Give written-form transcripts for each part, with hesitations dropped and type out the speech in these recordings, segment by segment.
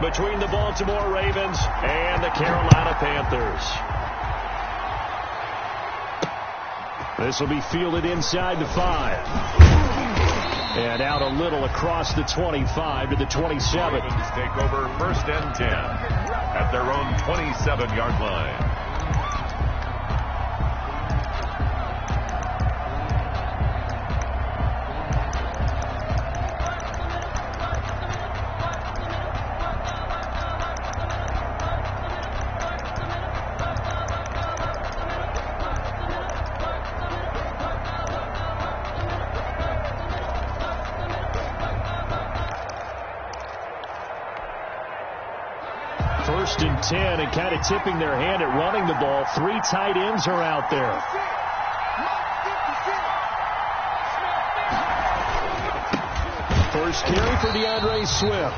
between the Baltimore Ravens and the Carolina Panthers. This will be fielded inside the 5. And out a little across the 25 to the 27. Take over 1st and 10 at their own 27-yard line. First and 10, and kind of tipping their hand at running the ball. 3 tight ends are out there. First carry for DeAndre Swift.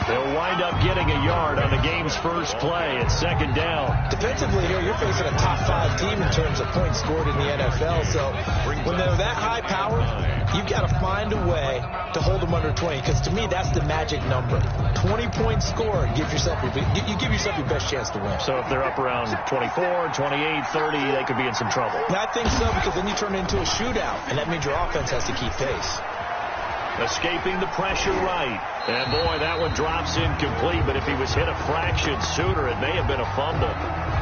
They'll wind up getting a yard on the game's first play at 2nd down. Defensively here, you're facing a top 5 team in terms of points scored in the NFL. So when they're that high power, you've got to find a way to hold them under 20. Because to me, that's the magic number. 20 points scored, you give yourself your best chance to win. So if they're up around 24, 28, 30, they could be in some trouble. And I think so, because then you turn it into a shootout, and that means your offense has to keep pace. Escaping the pressure right. And boy, that one drops incomplete, but if he was hit a fraction sooner, it may have been a fumble.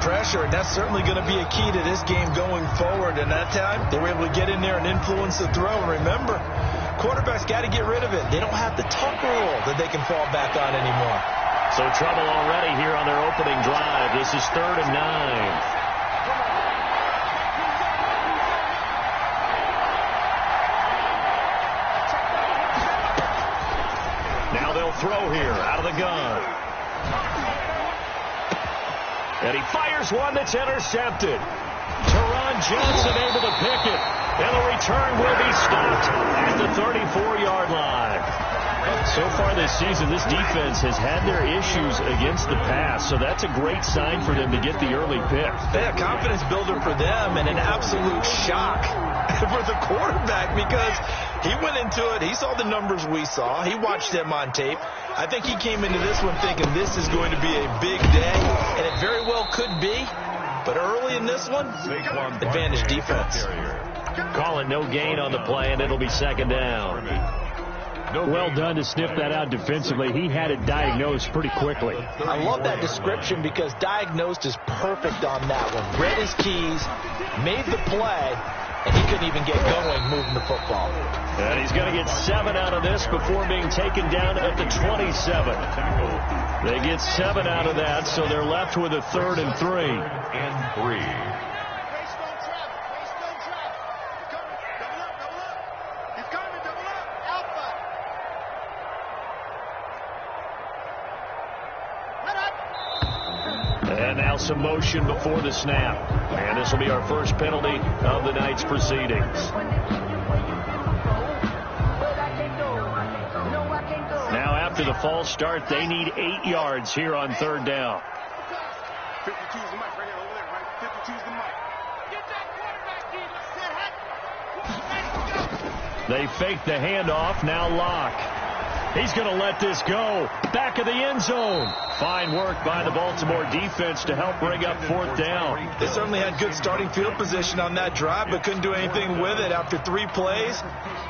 Pressure, and that's certainly going to be a key to this game going forward. And that time, they were able to get in there and influence the throw. And remember, quarterbacks got to get rid of it. They don't have the tuck rule that they can fall back on anymore. So trouble already here on their opening drive. This is 3rd and 9. Now they'll throw here out of the gun. And he fires one that's intercepted. Teron Johnson able to pick it. And the return will be stopped at the 34-yard line. So far this season, this defense has had their issues against the pass, so that's a great sign for them to get the early pick. Yeah, confidence builder for them, and an absolute shock for the quarterback, because he went into it, he saw the numbers we saw, he watched them on tape. I think he came into this one thinking this is going to be a big day, and it very well could be, but early in this one, advantage defense. Calling no gain on the play, and it'll be 2nd down. Well done to sniff that out defensively. He had it diagnosed pretty quickly. I love that description, because diagnosed is perfect on that one. Read his keys, made the play, and he couldn't even get going moving the football. And he's going to get 7 out of this before being taken down at the 27. They get 7 out of that, so they're left with a 3rd and 3. And 3. And now some motion before the snap. And this will be our first penalty of the night's proceedings. Now after the false start, they need 8 yards here on 3rd down. 52 is the mic right here over there, right? 52 is the mic. Get that quarterback, They fake the handoff. Now Locke. He's going to let this go. Back of the end zone. Fine work by the Baltimore defense to help bring up 4th down. They certainly had good starting field position on that drive, but couldn't do anything with it after 3 plays.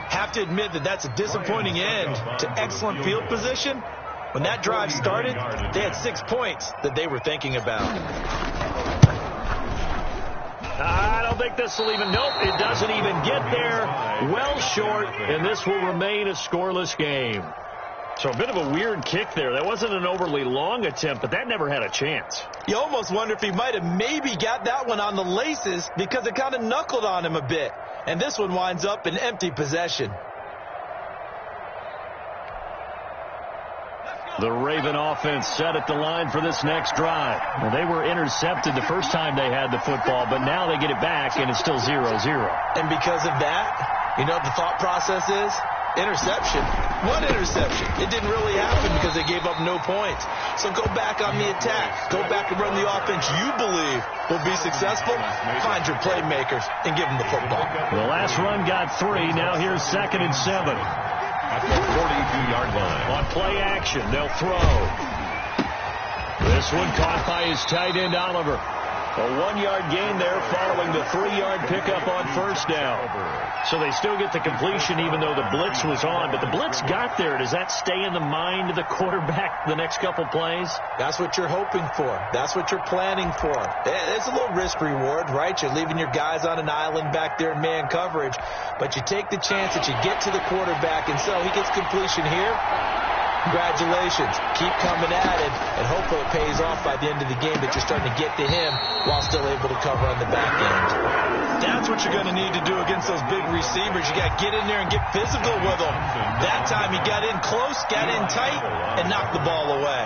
Have to admit that that's a disappointing end to excellent field position. When that drive started, they had 6 points that they were thinking about. I don't think this will even, nope, it doesn't even get there. Well short, and this will remain a scoreless game. So a bit of a weird kick there. That wasn't an overly long attempt, but that never had a chance. You almost wonder if he might have maybe got that one on the laces, because it kind of knuckled on him a bit. And this one winds up in empty possession. The Raven offense set at the line for this next drive. Well, they were intercepted the first time they had the football, but now they get it back, and it's still 0-0. And because of that, you know what the thought process is? Interception. One interception. It didn't really happen because they gave up no points. So go back on the attack. Go back and run the offense you believe will be successful. Find your playmakers and give them the football. The last run got 3. Now here's 2nd and 7. At the 42-yard line. On play action, they'll throw. This one caught by his tight end, Oliver. A 1-yard gain there following the 3-yard pickup on first down. So they still get the completion even though the blitz was on. But the blitz got there. Does that stay in the mind of the quarterback the next couple plays? That's what you're hoping for. That's what you're planning for. It's a little risk reward, right? You're leaving your guys on an island back there in man coverage. But you take the chance that you get to the quarterback. And so he gets completion here. Congratulations. Keep coming at it, and hopefully it pays off by the end of the game that you're starting to get to him while still able to cover on the back end. That's what you're going to need to do against those big receivers. You got to get in there and get physical with them. That time he got in close, got in tight, and knocked the ball away.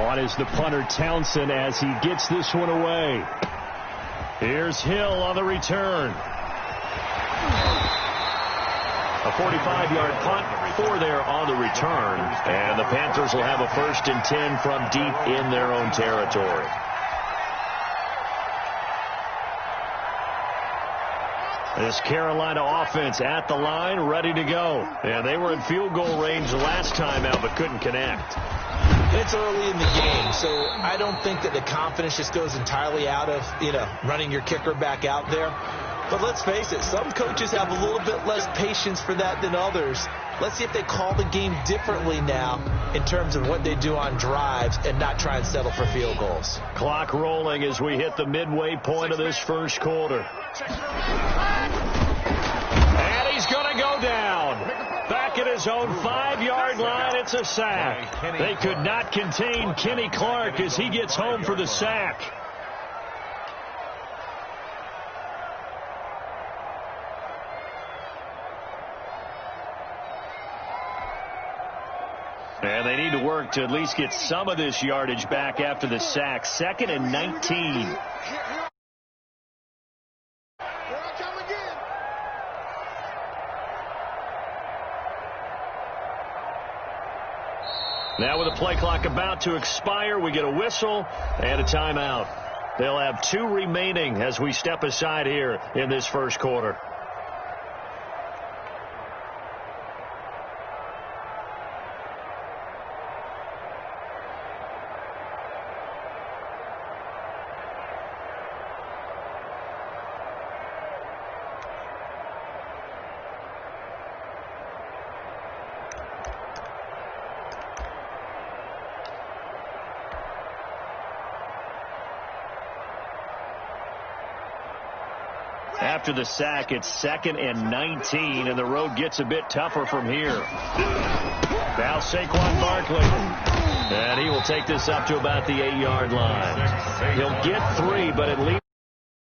On is the punter Townsend as he gets this one away. Here's Hill on the return. A 45-yard punt, 4 there on the return. And the Panthers will have a 1st and 10 from deep in their own territory. This Carolina offense at the line, ready to go. And they were in field goal range last time out, but couldn't connect. It's early in the game, so I don't think that the confidence just goes entirely out of, running your kicker back out there. But let's face it, some coaches have a little bit less patience for that than others. Let's see if they call the game differently now in terms of what they do on drives and not try and settle for field goals. Clock rolling as we hit the midway point of this first quarter. And he's going to go down. Back at his own 5-yard line, it's a sack. They could not contain Kenny Clark as he gets home for the sack. And they need to work to at least get some of this yardage back after the sack. 2nd and 19. Now with the play clock about to expire, we get a whistle and a timeout. They'll have 2 remaining as we step aside here in this first quarter. After the sack, it's 2nd and 19, and the road gets a bit tougher from here. Now Saquon Barkley, and he will take this up to about the 8-yard line. He'll get 3, but at least